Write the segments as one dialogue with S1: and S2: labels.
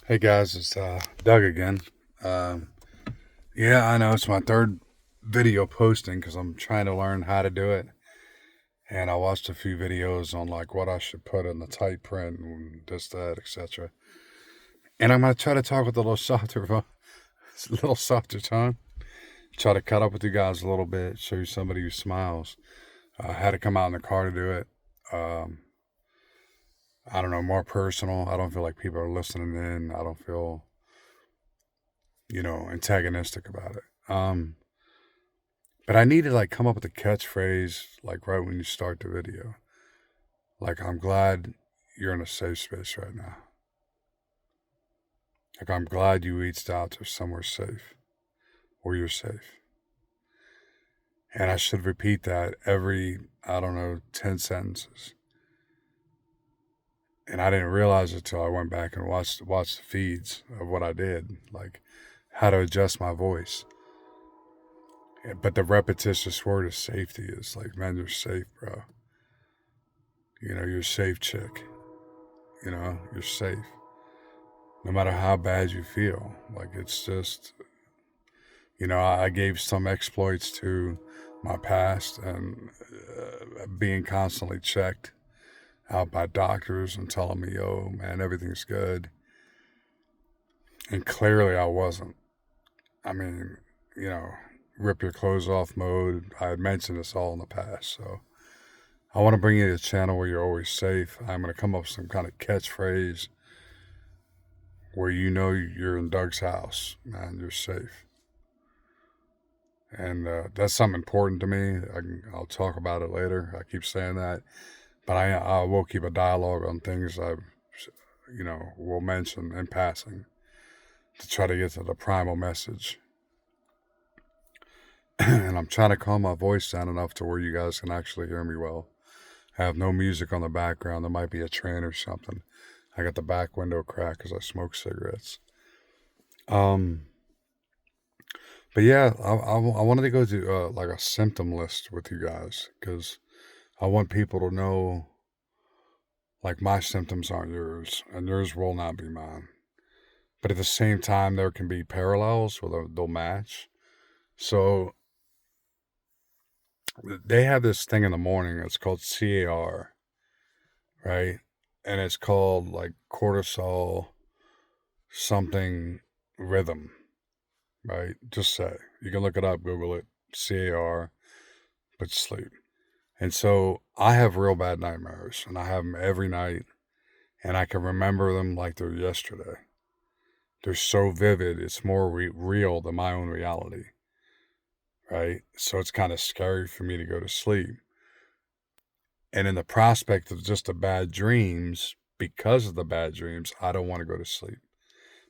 S1: Hey guys, it's Doug again. Um, yeah, I know it's my third video posting because I'm trying to learn how to do it. And I watched a few videos on like what I should put in the tight print and this, that, etc. And I'm gonna try to talk with a little softer, a little softer tone. Try to cut up with you guys a little bit. Show you somebody who smiles. I had to come out in the car to do it. Um, I don't know, more personal. I don't feel like people are listening in. I don't feel, antagonistic about it. But I need to like come up with a catchphrase like right when you start the video. Like I'm glad you're in a safe space right now. Like I'm glad you reached out to somewhere safe or you're safe. And I should repeat that every, I don't know, 10 sentences. And I didn't realize it till I went back and watched the feeds of what I did, like how to adjust my voice. But the repetitious word of safety is like, man, you're safe, bro. You're safe, chick. You're safe. No matter how bad you feel. Like it's just, I gave some exploits to my past and being constantly checked out by doctors and telling me, yo, man, everything's good. And clearly I wasn't. I mean, you know, rip your clothes off mode. I had mentioned this all in the past. So I want to bring you to a channel where you're always safe. I'm going to come up with some kind of catchphrase where you're in Doug's house, man, you're safe. And that's something important to me. I'll talk about it later. I keep saying that, but I will keep a dialogue on things I, will mention in passing to try to get to the primal message. And I'm trying to calm my voice down enough to where you guys can actually hear me well. I have no music on the background. There might be a train or something. I got the back window cracked because I smoke cigarettes. Um, But yeah, I wanted to go to like a symptom list with you guys because I want people to know like my symptoms aren't yours and yours will not be mine. But at the same time, there can be parallels where they'll match. So they have this thing in the morning. It's called CAR, right? And it's called like cortisol something rhythm, right? Just say you can look it up, Google it, CAR, but sleep. And so I have real bad nightmares, and I have them every night, and I can remember them like they're yesterday. They're so vivid, it's more real than my own reality, right? So it's kind of scary for me to go to sleep. And in the prospect of just the bad dreams, because of the bad dreams, I don't want to go to sleep.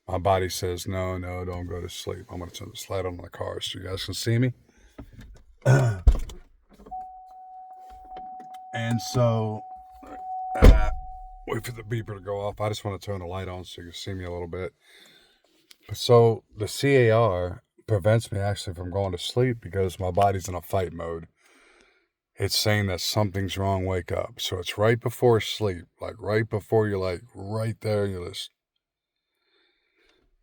S1: My body says, no, no, don't go to sleep. I'm going to turn the light on the car so you guys can see me. And so, wait for the beeper to go off. I just want to turn the light on so you can see me a little bit. So the CAR prevents me actually from going to sleep because my body's in a fight mode. It's saying that something's wrong, wake up. So it's right before sleep, like right before you're like right there,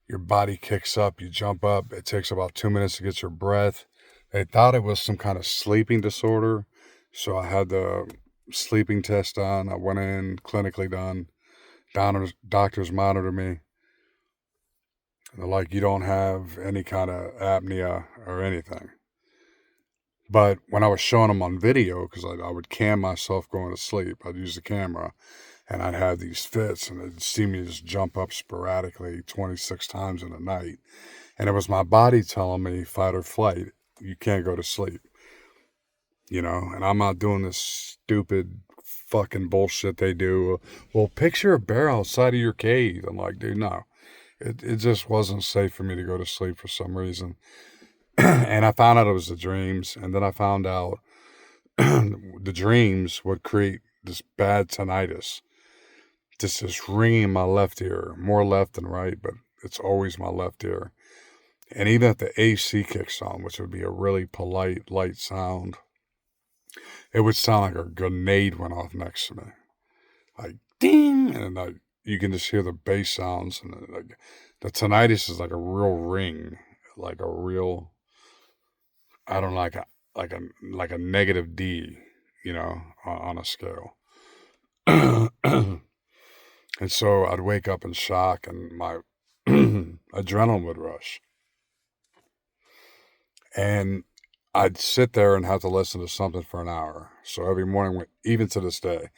S1: your body kicks up, you jump up. It takes about 2 minutes to get your breath. They thought it was some kind of sleeping disorder. So I had the sleeping test done. I went in, clinically done. Doctors monitor me. They're like, you don't have any kind of apnea or anything. But when I was showing them on video, because I would cam myself going to sleep, I'd use the camera and I'd have these fits and they'd see me just jump up sporadically 26 times in a night. And it was my body telling me fight or flight. You can't go to sleep, and I'm not doing this stupid fucking bullshit they do. Well, picture a bear outside of your cave. I'm like, dude, no. It just wasn't safe for me to go to sleep for some reason. And I found out it was the dreams. And then I found out the dreams would create this bad tinnitus. Just this ringing in my left ear, more left than right, but it's always my left ear. And even if the AC kicks on, which would be a really polite, light sound, it would sound like a grenade went off next to me. Like, ding! And you can just hear the bass sounds, and like the tinnitus is like a real ring, like a real, I don't know, like a negative D, on a scale. And so I'd wake up in shock, and my adrenaline would rush, and I'd sit there and have to listen to something for an hour. So every morning, even to this day,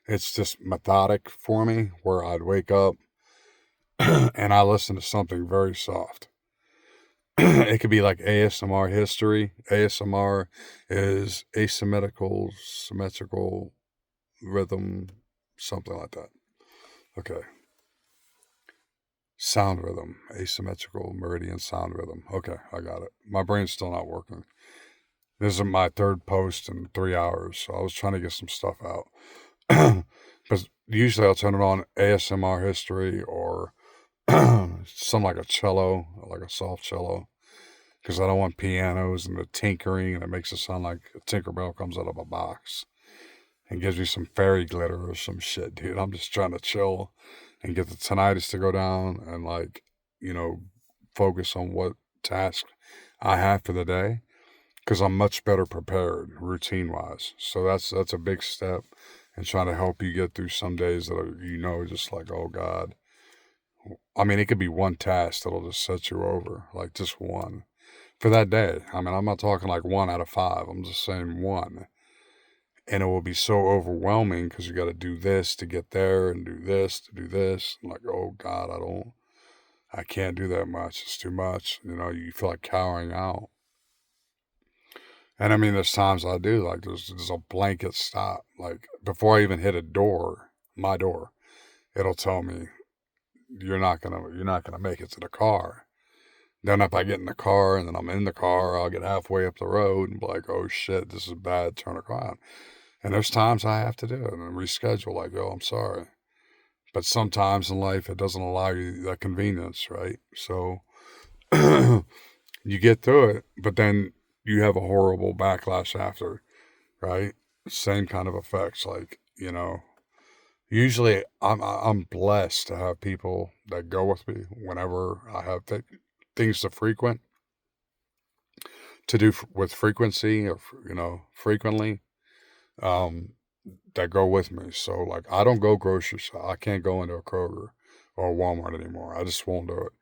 S1: it's just methodic for me, where I'd wake up and I listen to something very soft. It could be like ASMR history. ASMR is symmetrical rhythm, something like that. Okay. Sound rhythm, asymmetrical meridian sound rhythm. Okay, I got it. My brain's still not working. This is my third post in 3 hours, so I was trying to get some stuff out. But usually I'll turn it on ASMR history or something like a cello, like a soft cello, because I don't want pianos and the tinkering, and it makes it sound like a Tinkerbell comes out of a box and gives me some fairy glitter or some shit, dude. I'm just trying to chill and get the tinnitus to go down and, like, focus on what task I have for the day, because I'm much better prepared routine wise. So that's a big step in trying to help you get through some days that are, just like, oh God. I mean, it could be one task that'll just set you over, like just one for that day. I mean, I'm not talking like 1 out of 5. I'm just saying one. And it will be so overwhelming because you got to do this to get there and do this to do this. I'm like, oh God, I can't do that much. It's too much. You feel like cowering out. And I mean, there's times I do, like, there's a blanket stop. Like, before I even hit my door, it'll tell me, you're not gonna make it to the car. Then if I get in the car and then I'm in the car, I'll get halfway up the road and be like, oh shit, this is bad, turn around. And there's times I have to do it and reschedule, like, oh, I'm sorry. But sometimes in life, it doesn't allow you that convenience, right? So you get through it, but then you have a horrible backlash after, right? Same kind of effects. Like, usually I'm blessed to have people that go with me whenever I have things to do with frequency, or, frequently, um, that go with me. So, like, I don't go grocery shop. I can't go into a Kroger or a Walmart anymore. I just won't do it.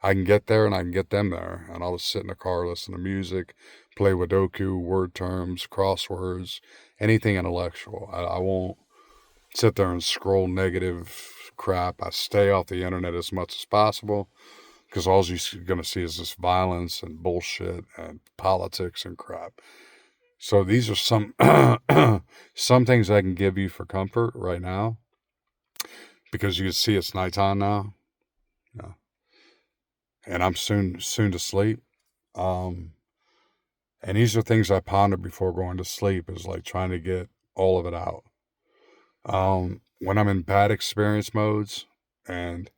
S1: I can get there and I can get them there, and I'll just sit in the car, listen to music, play Sudoku, word terms, crosswords, anything intellectual. I won't sit there and scroll negative crap. I stay off the internet as much as possible, because all you're going to see is this violence and bullshit and politics and crap. So these are some some things I can give you for comfort right now, because you can see it's nighttime now. Yeah. And I'm soon to sleep. Um, and these are things I ponder before going to sleep, is like trying to get all of it out. When I'm in bad experience modes, and,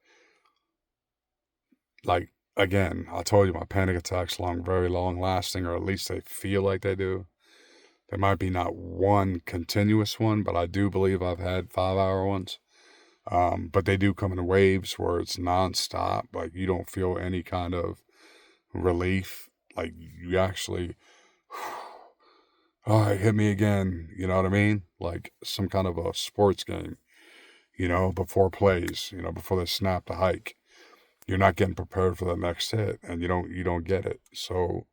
S1: like, again, I told you my panic attacks very long lasting, or at least they feel like they do. There might be not one continuous one, but I do believe I've had 5-hour ones. But they do come in waves where it's nonstop. Like, you don't feel any kind of relief. Like, you actually, oh, it hit me again. You know what I mean? Like some kind of a sports game, before plays, before they snap the hike. You're not getting prepared for the next hit, and you don't get it. So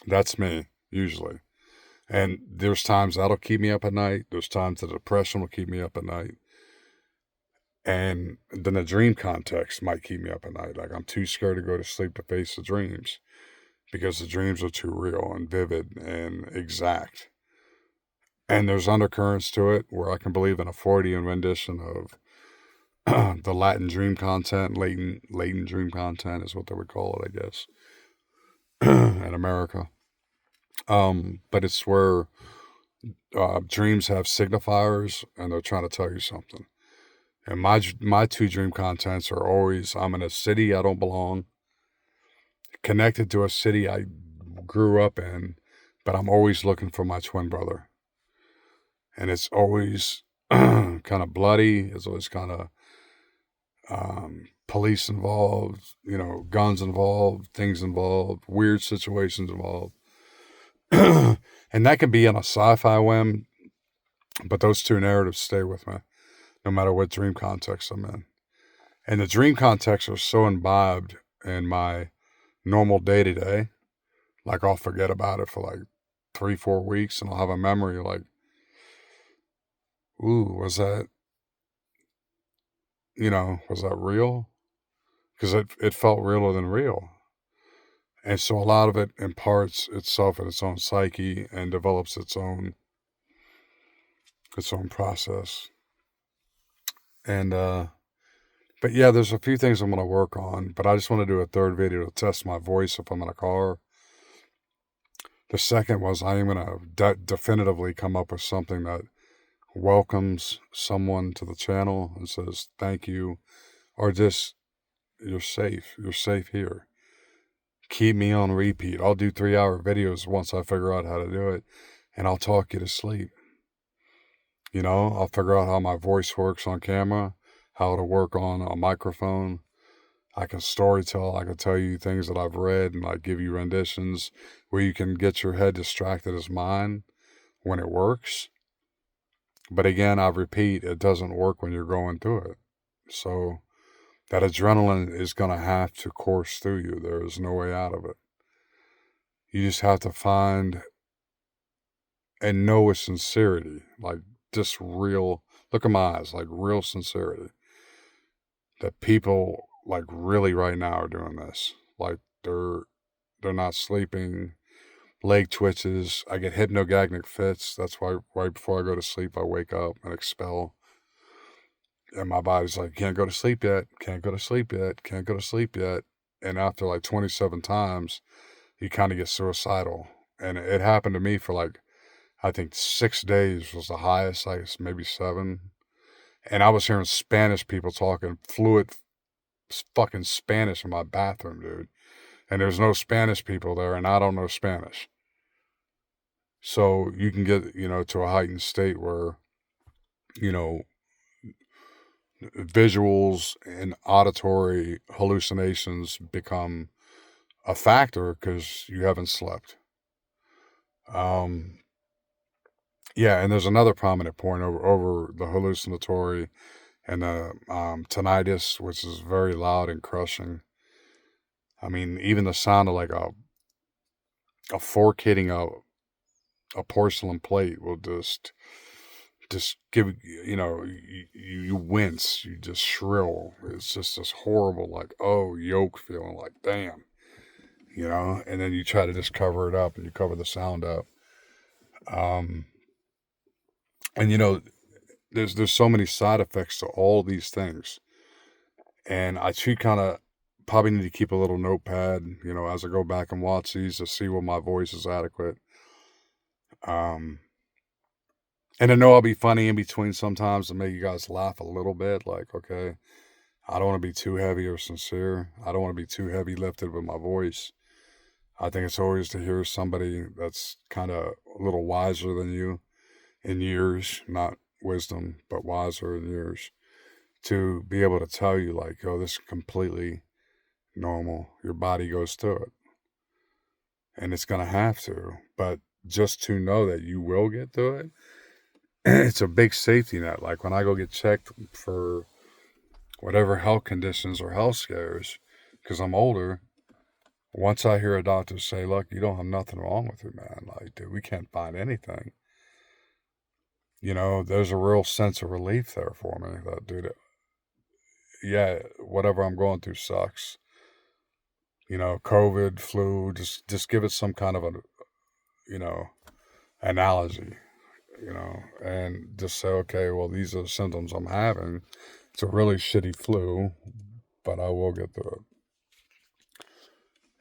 S1: that's me, usually. And there's times that'll keep me up at night. There's times the depression will keep me up at night. And then the dream context might keep me up at night. Like, I'm too scared to go to sleep to face the dreams, because the dreams are too real and vivid and exact. And there's undercurrents to it where I can believe in a Freudian rendition of the Latin dream content. Latent dream content is what they would call it, I guess, in America. But it's where dreams have signifiers, and they're trying to tell you something. And my two dream contents are always, I'm in a city I don't belong, connected to a city I grew up in, but I'm always looking for my twin brother. And it's always kind of bloody. It's always kind of police involved, guns involved, things involved, weird situations involved. And that can be in a sci-fi whim, but those two narratives stay with me, no matter what dream context I'm in. And the dream contexts are so imbibed in my normal day-to-day, like I'll forget about it for like 3-4 weeks, and I'll have a memory like, ooh, was that real? Because it felt realer than real. And so a lot of it imparts itself in its own psyche and develops its own process. And but yeah, there's a few things I'm going to work on, but I just want to do a third video to test my voice if I'm in a car. The second was I am going to definitively come up with something that welcomes someone to the channel and says thank you, or just, you're safe here. Keep me on repeat. I'll do 3-hour videos once I figure out how to do it, and I'll talk you to sleep. I'll figure out how my voice works on camera, how to work on a microphone. I can storytell. I can tell you things that I've read and like give you renditions where you can get your head distracted as mine when it works. But again, I repeat, it doesn't work when you're going through it. So that adrenaline is going to have to course through you. There is no way out of it. You just have to find and know with sincerity, like just real, look at my eyes, like real sincerity, that people like really right now are doing this. Like they're not sleeping, leg twitches. I get hypnagogic fits. That's why right before I go to sleep, I wake up and expel. And my body's like, can't go to sleep yet, can't go to sleep yet, can't go to sleep yet. And after like 27 times, you kind of get suicidal. And it happened to me for like, I think 6 days was the highest, like maybe 7. And I was hearing Spanish people talking fluid fucking Spanish in my bathroom, dude. And there's no Spanish people there, and I don't know Spanish. So you can get, to a heightened state where, visuals and auditory hallucinations become a factor because you haven't slept. Yeah, and there's another prominent point over the hallucinatory and the tinnitus, which is very loud and crushing. I mean, even the sound of like a fork hitting a porcelain plate will just give, you wince, you just shrill. It's just this horrible, like, oh, yoke feeling, like, damn, and then you try to just cover it up and you cover the sound up. And there's so many side effects to all these things. And I too kind of probably need to keep a little notepad, as I go back and watch these to see what my voice is adequate. And I know I'll be funny in between sometimes to make you guys laugh a little bit. Like, okay, I don't want to be too heavy or sincere. I don't want to be too heavy lifted with my voice. I think it's always to hear somebody that's kind of a little wiser than you in years, not wisdom, but wiser in years, to be able to tell you like, oh, this is completely normal. Your body goes through it. And it's going to have to. But just to know that you will get through it, it's a big safety net. Like when I go get checked for whatever health conditions or health scares, because I'm older, once I hear a doctor say, look, you don't have nothing wrong with you, man. Like, dude, we can't find anything. There's a real sense of relief there for me that, dude, yeah, whatever I'm going through sucks. COVID, flu, just give it some kind of a, analogy, and just say, okay, well, these are the symptoms I'm having. It's a really shitty flu, but I will get through it.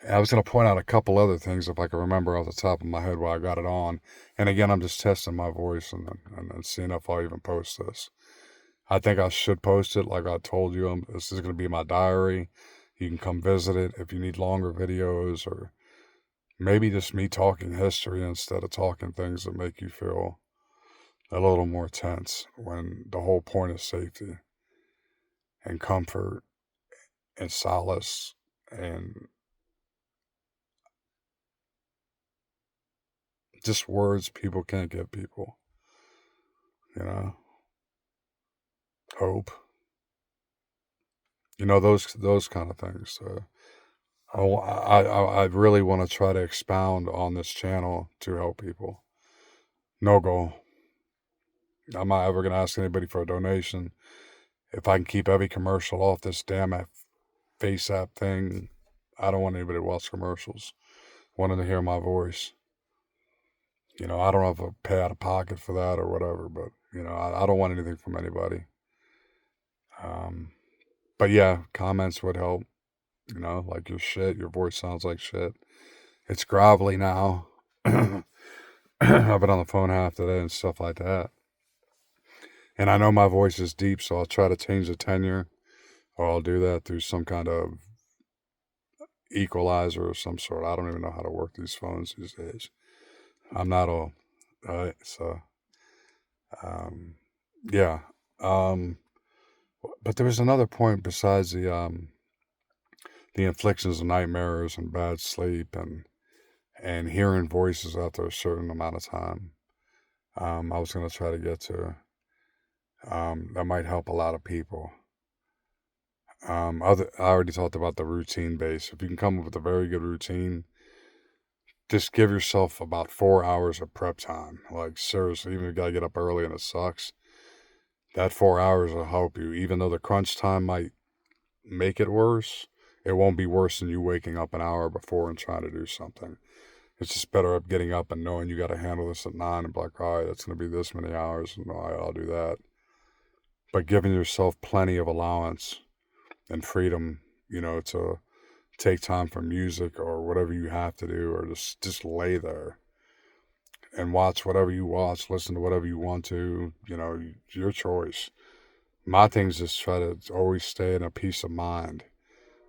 S1: I was going to point out a couple other things if I can remember off the top of my head while I got it on. And again, I'm just testing my voice and seeing if I'll even post this. I think I should post it. Like I told you, this is going to be my diary. You can come visit it if you need longer videos, or maybe just me talking history instead of talking things that make you feel a little more tense when the whole point is safety. and comfort and solace and just words people can't give people, you know, hope, those kind of things. I really want to try to expound on this channel to help people. No goal. I'm not ever going to ask anybody for a donation. If I can keep every commercial off this damn face app thing, I don't want anybody to watch commercials. Wanting to hear my voice. I don't know if I pay out of pocket for that or whatever, but, I don't want anything from anybody. But yeah, comments would help. Like your voice sounds like shit. It's grovelly now. I've been on the phone half the day and stuff like that. And I know my voice is deep, so I'll try to change the tenor, or I'll do that through some kind of equalizer of some sort. I don't even know how to work these phones these days. I'm not all right. So, yeah. But there was another point besides the inflictions of nightmares and bad sleep and hearing voices after a certain amount of time. I was going to try to get to. That might help a lot of people. I already talked about the routine base. If you can come up with a very good routine, just give yourself about 4 hours of prep time. Like, seriously, even if you gotta get up early and it sucks, that 4 hours will help you. Even though the crunch time might make it worse, it won't be worse than you waking up an hour before and trying to do something. It's just better up getting up and knowing you got to handle this at 9 and be like, all right, that's going to be this many hours, and all right, I'll do that. But giving yourself plenty of allowance and freedom, to take time for music or whatever you have to do, or just lay there and watch whatever you watch, listen to whatever you want to, your choice. My thing is just try to always stay in a peace of mind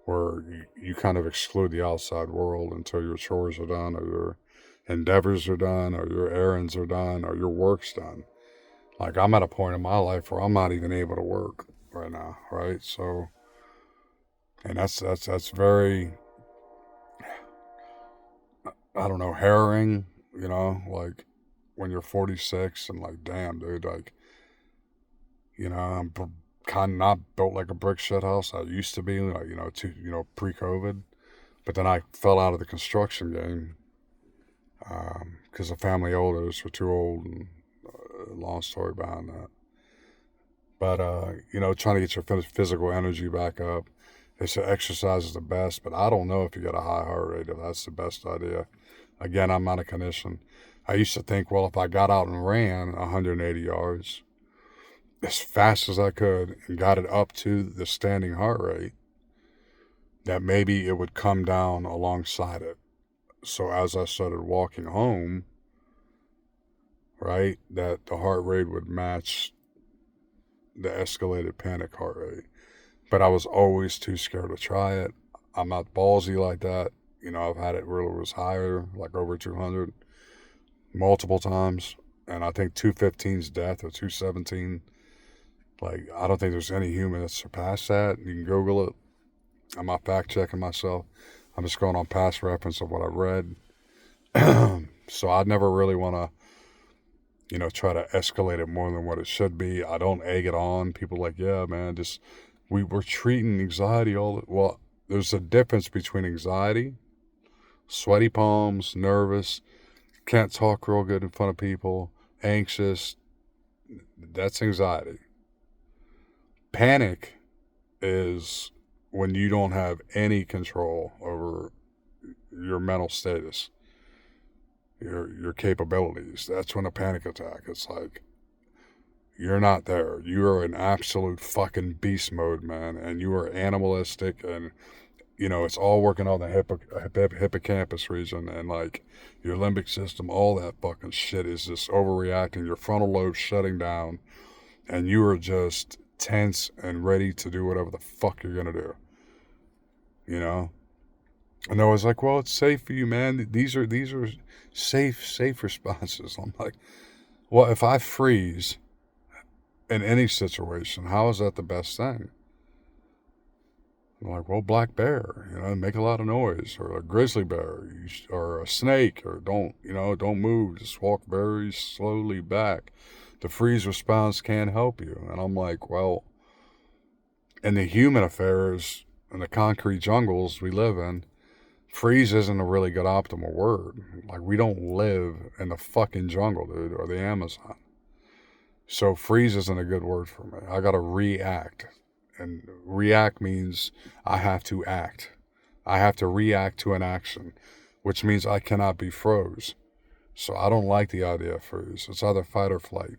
S1: where you kind of exclude the outside world until your chores are done, or your endeavors are done, or your errands are done, or your work's done. Like, I'm at a point in my life where I'm not even able to work right now, right? So, and that's very, I don't know, harrowing, like when you're 46 and like, damn, dude, like, I'm kind of not built like a brick shit house. I used to be, like, pre-COVID, but then I fell out of the construction game because the family elders were too old, and long story behind that. But, trying to get your physical energy back up. They say exercise is the best, but I don't know if you got a high heart rate, if that's the best idea. Again, I'm not a clinician. I used to think, well, if I got out and ran 180 yards as fast as I could and got it up to the standing heart rate, that maybe it would come down alongside it. So as I started walking home, right, that the heart rate would match the escalated panic heart rate. But I was always too scared to try it. I'm not ballsy like that. I've had it where it was higher, like over 200, multiple times. And I think 215's death, or 217. Like, I don't think there's any human that's surpassed that. You can Google it. I'm not fact checking myself. I'm just going on past reference of what I've read. So I'd never really want to, try to escalate it more than what it should be. I don't egg it on. People like, yeah, man, we're treating anxiety well, there's a difference between anxiety, sweaty palms, nervous, can't talk real good in front of people, anxious. That's anxiety. Panic is when you don't have any control over your mental status, your capabilities. That's when a panic attack. It's like, you're not there. You are in absolute fucking beast mode, man, and you are animalistic, and it's all working on the hippocampus region, and like your limbic system, all that fucking shit is just overreacting. Your frontal lobe shutting down, and you are just tense and ready to do whatever the fuck you're gonna do. And I was like, well, it's safe for you, man. These are safe responses. I'm like, well, if I freeze in any situation, how is that the best thing? I'm like, well, black bear, make a lot of noise, or a grizzly bear, or a snake, or don't move, just walk very slowly back. The freeze response can't help you. And I'm like, well, in the human affairs, in the concrete jungles we live in, freeze isn't a really good optimal word. Like, we don't live in the fucking jungle, dude, or the Amazon. So freeze isn't a good word for me. I gotta react. And react means I have to act. I have to react to an action, which means I cannot be froze. So I don't like the idea of freeze. It's either fight or flight.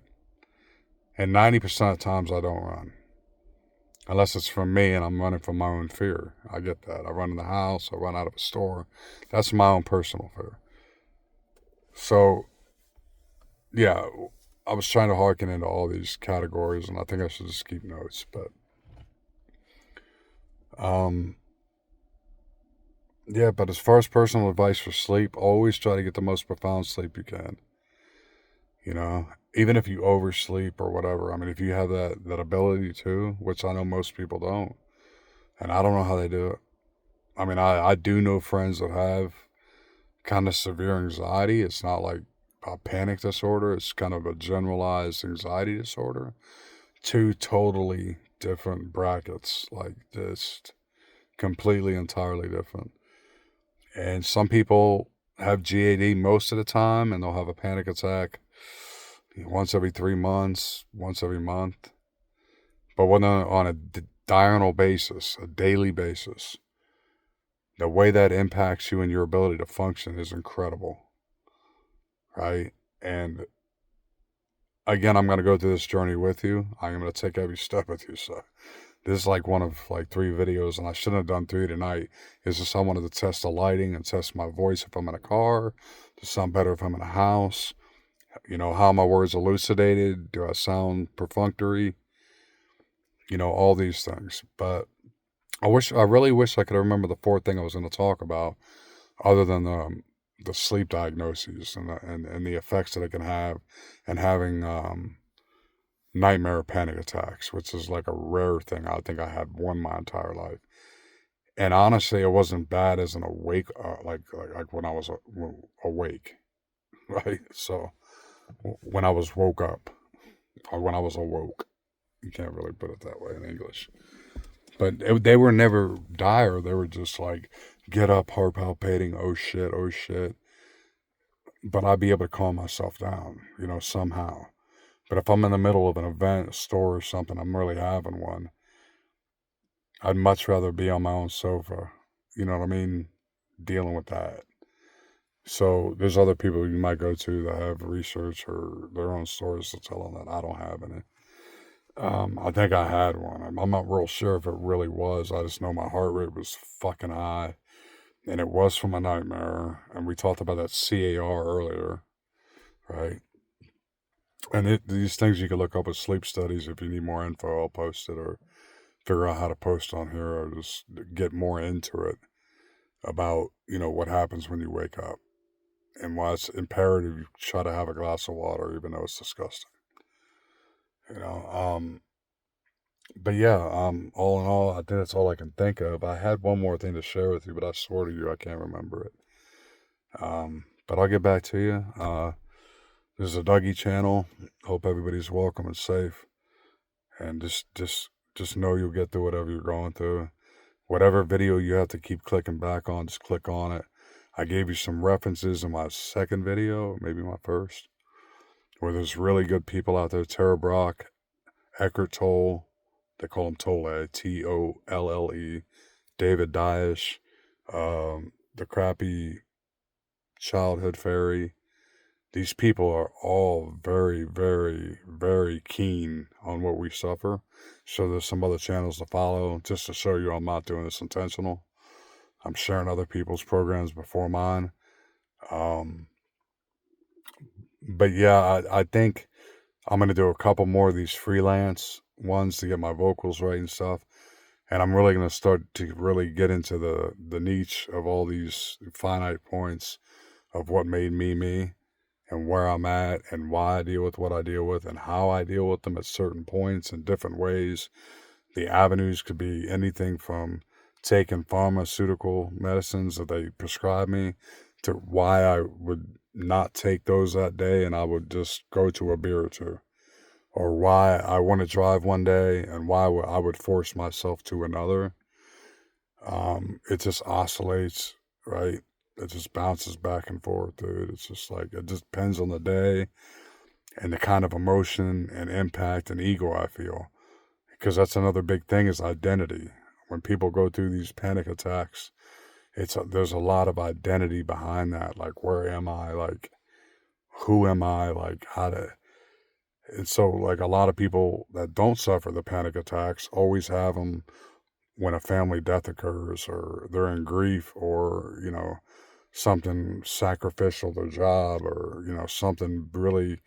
S1: And 90% of times I don't run. Unless it's from me and I'm running from my own fear. I get that. I run in the house, I run out of a store. That's my own personal fear. So, yeah, I was trying to harken into all these categories, and I think I should just keep notes. But, yeah, but as far as personal advice for sleep, always try to get the most profound sleep you can. Even if you oversleep or whatever. I mean, if you have that ability to, which I know most people don't, and I don't know how they do it. I mean, I do know friends that have kind of severe anxiety. It's not like a panic disorder. It's kind of a generalized anxiety disorder. Two totally different brackets, like just completely, entirely different. And some people have GAD most of the time, and they'll have a panic attack once every 3 months, once every month. But when on a diurnal basis, a daily basis, the way that impacts you and your ability to function is incredible, right? And again, I'm going to go through this journey with you. I'm going to take every step with you. So this is like one of like 3 videos, and I shouldn't have done 3 tonight. It's just I wanted to test the lighting and test my voice if I'm in a car, to sound better if I'm in a house. How my words elucidated? Do I sound perfunctory? All these things. But I really wish I could remember the 4th thing I was going to talk about, other than the sleep diagnoses and the effects that it can have, and having nightmare panic attacks, which is like a rare thing. I think I had one my entire life. And honestly, it wasn't bad as an awake, like when I was awake, right? So when I was woke up, or when I was awoke, you can't really put it that way in English. But they were never dire. They were just like, get up, heart palpating, oh shit, oh shit. But I'd be able to calm myself down, somehow. But if I'm in the middle of an event, a store or something, I'm really having one, I'd much rather be on my own sofa, you know what I mean, dealing with that. So there's other people you might go to that have research or their own stories to tell them that I don't have any. I think I had one. I'm not real sure if it really was. I just know my heart rate was fucking high, and it was from a nightmare. And we talked about that CAR earlier, right? And these things you can look up with sleep studies if you need more info. I'll post it, or figure out how to post on here, or just get more into it about, what happens when you wake up and why it's imperative you try to have a glass of water, even though it's disgusting. You know, but yeah, all in all, I think that's all I can think of. I had one more thing to share with you, but I swear to you, I can't remember it. But I'll get back to you. This is a Dougie channel. Hope everybody's welcome and safe, and just know you'll get through whatever you're going through. Whatever video you have to keep clicking back on, just click on it. I gave you some references in my second video, maybe my first, where there's really good people out there. Tara Brock, Eckhart Tolle, they call him Tolle, Tolle, David Daesh, the crappy childhood fairy. These people are all very, very, very keen on what we suffer. So there's some other channels to follow, just to show you I'm not doing this intentional. I'm sharing other people's programs before mine. But yeah, I think I'm going to do a couple more of these freelance ones to get my vocals right and stuff. And I'm really going to start to really get into the niche of all these finite points of what made me me, and where I'm at, and why I deal with what I deal with, and how I deal with them at certain points in different ways. The avenues could be anything from taking pharmaceutical medicines that they prescribe me to why I would not take those that day and I would just go to a beer or two. Or why I want to drive one day and why I would force myself to another. It just oscillates, right? It just bounces back and forth, dude. It's just like, it just depends on the day and the kind of emotion and impact and ego I feel. Because that's another big thing is identity. When people go through these panic attacks, there's a lot of identity behind that. Like, where am I? Like, who am I? Like, how to... And so, like, a lot of people that don't suffer the panic attacks always have them when a family death occurs or they're in grief or, something sacrificial, their job, or, something really,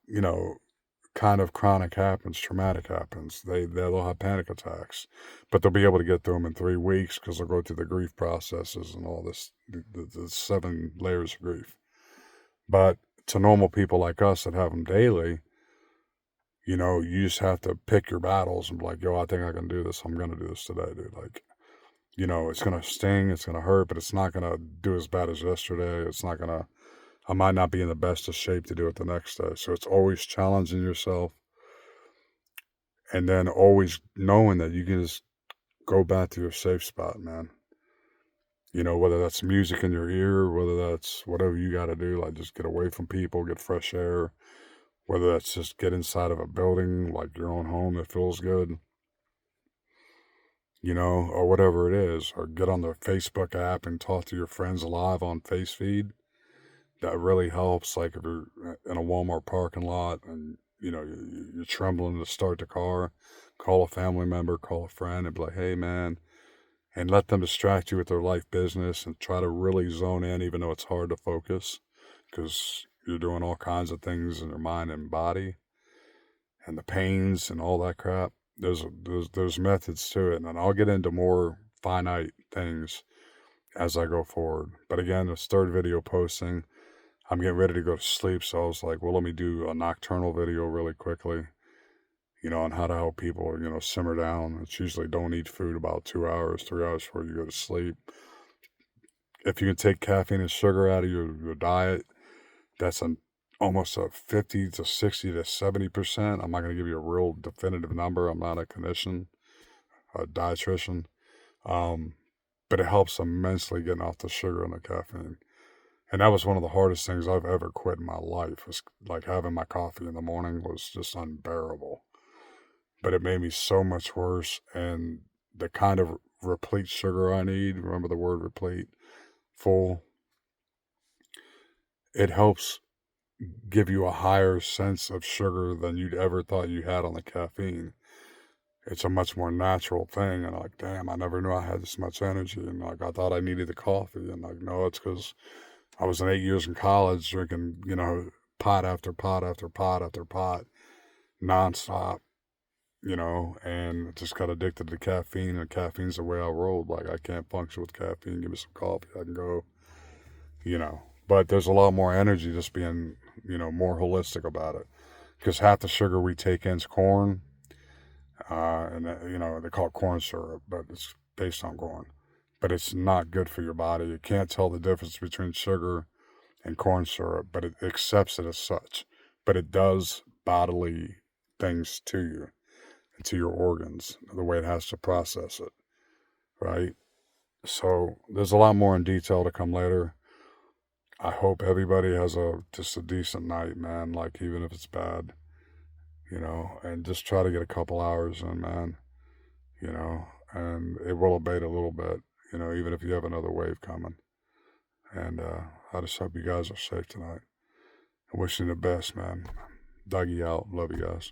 S1: you know, kind of chronic happens, traumatic happens. They'll have panic attacks, but they'll be able to get through them in 3 weeks because they'll go through the grief processes and all this, the 7 layers of grief. But to normal people like us that have them daily, you just have to pick your battles and be like, yo, I think I can do this. I'm going to do this today, dude. Like, it's going to sting. It's going to hurt, but it's not going to do as bad as yesterday. I might not be in the best of shape to do it the next day. So it's always challenging yourself and then always knowing that you can just go back to your safe spot, man. Whether that's music in your ear, whether that's whatever you got to do, like just get away from people, get fresh air, whether that's just get inside of a building, like your own home that feels good, or whatever it is, or get on the Facebook app and talk to your friends live on FaceFeed. That really helps. Like if you're in a Walmart parking lot and, you're trembling to start the car, call a family member, call a friend and be like, hey, man, and let them distract you with their life business and try to really zone in, even though it's hard to focus because you're doing all kinds of things in your mind and body and the pains and all that crap. There's methods to it, and I'll get into more finite things as I go forward. But again, this third video posting, I'm getting ready to go to sleep, so I was like, well, let me do a nocturnal video really quickly, on how to help people, simmer down. It's usually don't eat food about 2 hours, 3 hours before you go to sleep. If you can take caffeine and sugar out of your diet, that's almost a 50 to 60 to 70%. I'm not going to give you a real definitive number. I'm not a clinician, a dietitian. But it helps immensely getting off the sugar and the caffeine. And that was one of the hardest things I've ever quit in my life, was like having my coffee in the morning was just unbearable. But it made me so much worse. And the kind of replete sugar I need, remember the word replete, full, it helps give you a higher sense of sugar than you'd ever thought you had on the caffeine. It's a much more natural thing. And like, damn, I never knew I had this much energy. And like, I thought I needed the coffee. And like, no, it's because I was in 8 years in college drinking, pot after pot after pot after pot, nonstop, and just got addicted to caffeine. And caffeine's the way I rolled. Like, I can't function with caffeine. Give me some coffee. I can go, But there's a lot more energy just being, more holistic about it. Because half the sugar we take in's corn. And, they call it corn syrup, but it's based on corn. But it's not good for your body. You can't tell the difference between sugar and corn syrup, but it accepts it as such. But it does bodily things to you and to your organs, the way it has to process it, right? So there's a lot more in detail to come later. I hope everybody has just a decent night, man, like even if it's bad, and just try to get a couple hours in, man, and it will abate a little bit, even if you have another wave coming. And I just hope you guys are safe tonight. I'm wishing you the best, man. Dougie out. Love you guys.